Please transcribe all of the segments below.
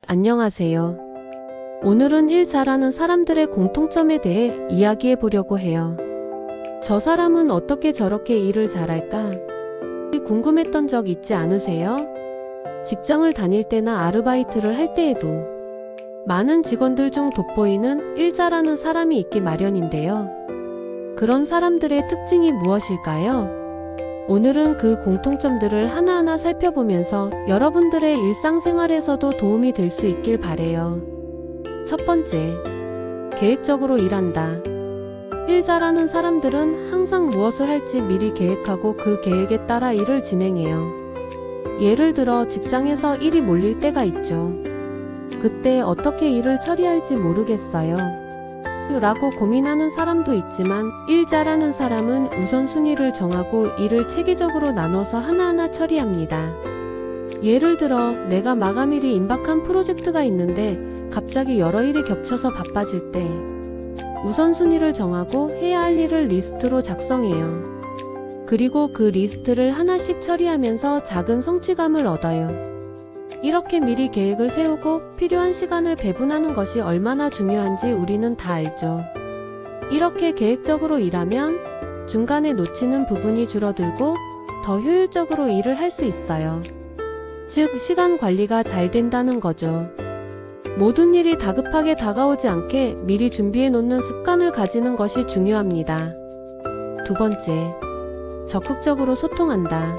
안녕하세요. 오늘은 일 잘하는 사람들의 공통점에 대해 이야기해 보려고 해요. 저 사람은 어떻게 저렇게 일을 잘할까? 궁금했던 적 있지 않으세요? 직장을 다닐 때나 아르바이트를 할 때에도 많은 직원들 중 돋보이는 일 잘하는 사람이 있기 마련인데요. 그런 사람들의 특징이 무엇일까요? 오늘은 그 공통점들을 하나하나 살펴보면서 여러분들의 일상생활에서도 도움이 될 수 있길 바래요. 첫 번째, 계획적으로 일한다. 일 잘하는 사람들은 항상 무엇을 할지 미리 계획하고 그 계획에 따라 일을 진행해요. 예를 들어 직장에서 일이 몰릴 때가 있죠. 그때 어떻게 일을 처리할지 모르겠어요. 라고 고민하는 사람도 있지만 일 잘하는 사람은 우선순위를 정하고 일을 체계적으로 나눠서 하나하나 처리합니다. 예를 들어 내가 마감일이 임박한 프로젝트가 있는데 갑자기 여러 일이 겹쳐서 바빠질 때 우선순위를 정하고 해야 할 일을 리스트로 작성해요. 그리고 그 리스트를 하나씩 처리하면서 작은 성취감을 얻어요. 이렇게 미리 계획을 세우고 필요한 시간을 배분하는 것이 얼마나 중요한지 우리는 다 알죠. 이렇게 계획적으로 일하면 중간에 놓치는 부분이 줄어들고 더 효율적으로 일을 할 수 있어요. 즉, 시간 관리가 잘 된다는 거죠. 모든 일이 다급하게 다가오지 않게 미리 준비해 놓는 습관을 가지는 것이 중요합니다. 두 번째, 적극적으로 소통한다.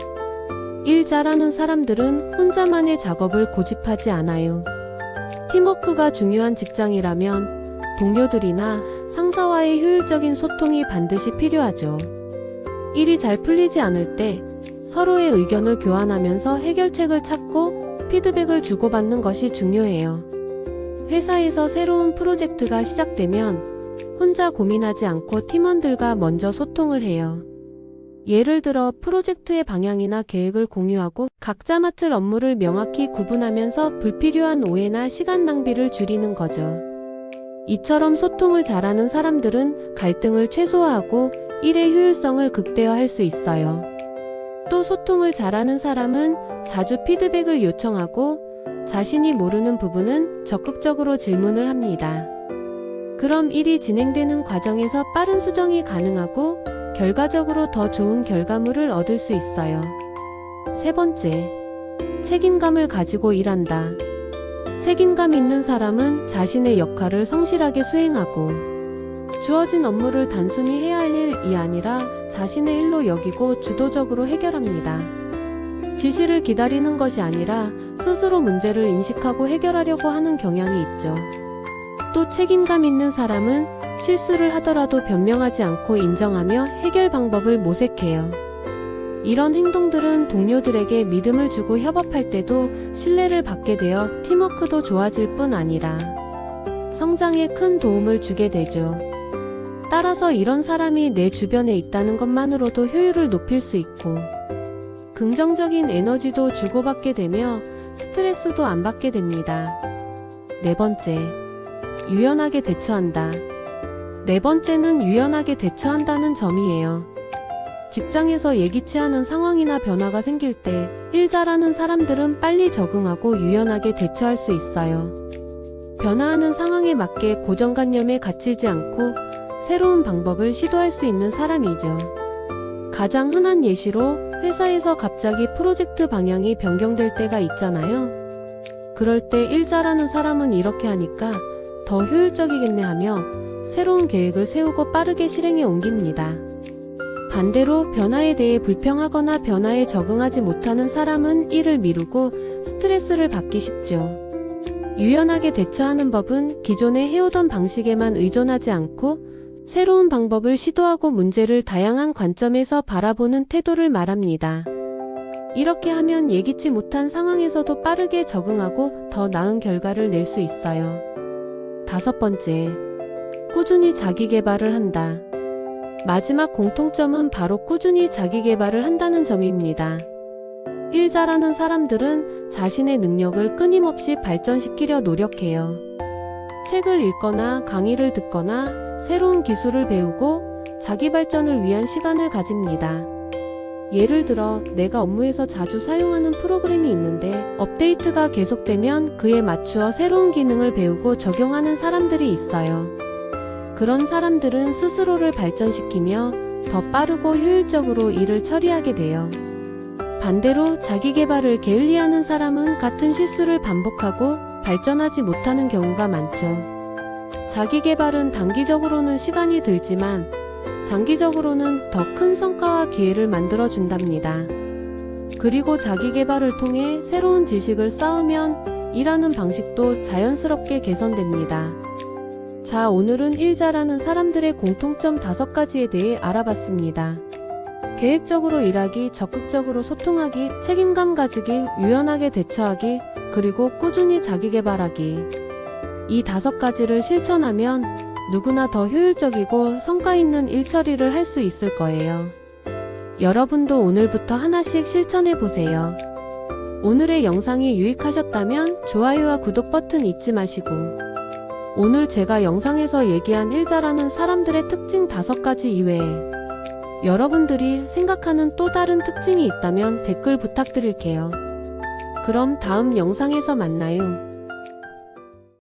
일 잘하는 사람들은 혼자만의 작업을 고집하지 않아요. 팀워크가 중요한 직장이라면 동료들이나 상사와의 효율적인 소통이 반드시 필요하죠. 일이 잘 풀리지 않을 때 서로의 의견을 교환하면서 해결책을 찾고 피드백을 주고받는 것이 중요해요. 회사에서 새로운 프로젝트가 시작되면 혼자 고민하지 않고 팀원들과 먼저 소통을 해요. 예를 들어 프로젝트의 방향이나 계획을 공유하고 각자 맡을 업무를 명확히 구분하면서 불필요한 오해나 시간 낭비를 줄이는 거죠. 이처럼 소통을 잘하는 사람들은 갈등을 최소화하고 일의 효율성을 극대화할 수 있어요. 또 소통을 잘하는 사람은 자주 피드백을 요청하고 자신이 모르는 부분은 적극적으로 질문을 합니다. 그럼 일이 진행되는 과정에서 빠른 수정이 가능하고 결과적으로 더 좋은 결과물을 얻을 수 있어요. 세 번째, 책임감을 가지고 일한다. 책임감 있는 사람은 자신의 역할을 성실하게 수행하고 주어진 업무를 단순히 해야 할 일이 아니라 자신의 일로 여기고 주도적으로 해결합니다. 지시를 기다리는 것이 아니라 스스로 문제를 인식하고 해결하려고 하는 경향이 있죠. 또 책임감 있는 사람은 실수를 하더라도 변명하지 않고 인정하며 해결 방법을 모색해요. 이런 행동들은 동료들에게 믿음을 주고 협업할 때도 신뢰를 받게 되어 팀워크도 좋아질 뿐 아니라 성장에 큰 도움을 주게 되죠. 따라서 이런 사람이 내 주변에 있다는 것만으로도 효율을 높일 수 있고 긍정적인 에너지도 주고받게 되며 스트레스도 안 받게 됩니다. 네 번째, 유연하게 대처한다. 네 번째는 유연하게 대처한다는 점이에요. 직장에서 예기치 않은 상황이나 변화가 생길 때 일 잘하는 사람들은 빨리 적응하고 유연하게 대처할 수 있어요. 변화하는 상황에 맞게 고정관념에 갇히지 않고 새로운 방법을 시도할 수 있는 사람이죠. 가장 흔한 예시로 회사에서 갑자기 프로젝트 방향이 변경될 때가 있잖아요. 그럴 때 일 잘하는 사람은 이렇게 하니까 더 효율적이겠네 하며 새로운 계획을 세우고 빠르게 실행에 옮깁니다. 반대로 변화에 대해 불평하거나 변화에 적응하지 못하는 사람은 일을 미루고 스트레스를 받기 쉽죠. 유연하게 대처하는 법은 기존에 해오던 방식에만 의존하지 않고 새로운 방법을 시도하고 문제를 다양한 관점에서 바라보는 태도를 말합니다. 이렇게 하면 예기치 못한 상황에서도 빠르게 적응하고 더 나은 결과를 낼 수 있어요. 다섯 번째, 꾸준히 자기 개발을 한다. 마지막 공통점은 바로 꾸준히 자기 개발을 한다는 점입니다. 일 잘하는 사람들은 자신의 능력을 끊임없이 발전시키려 노력해요. 책을 읽거나 강의를 듣거나 새로운 기술을 배우고 자기 발전을 위한 시간을 가집니다. 예를 들어 내가 업무에서 자주 사용하는 프로그램이 있는데 업데이트가 계속되면 그에 맞추어 새로운 기능을 배우고 적용하는 사람들이 있어요. 그런 사람들은 스스로를 발전시키며 더 빠르고 효율적으로 일을 처리하게 돼요. 반대로 자기 개발을 게을리하는 사람은 같은 실수를 반복하고 발전하지 못하는 경우가 많죠. 자기 개발은 단기적으로는 시간이 들지만 장기적으로는 더 큰 성과와 기회를 만들어 준답니다. 그리고 자기 개발을 통해 새로운 지식을 쌓으면 일하는 방식도 자연스럽게 개선됩니다. 자, 오늘은 일 잘하는 사람들의 공통점 5가지에 대해 알아봤습니다. 계획적으로 일하기, 적극적으로 소통하기, 책임감 가지기, 유연하게 대처하기, 그리고 꾸준히 자기 개발하기. 이 5가지를 실천하면 누구나 더 효율적이고 성과 있는 일 처리를 할 수 있을 거예요. 여러분도 오늘부터 하나씩 실천해 보세요. 오늘의 영상이 유익하셨다면 좋아요와 구독 버튼 잊지 마시고, 오늘 제가 영상에서 얘기한 일 잘하는 사람들의 특징 5가지 이외에 여러분들이 생각하는 또 다른 특징이 있다면 댓글 부탁드릴게요. 그럼 다음 영상에서 만나요.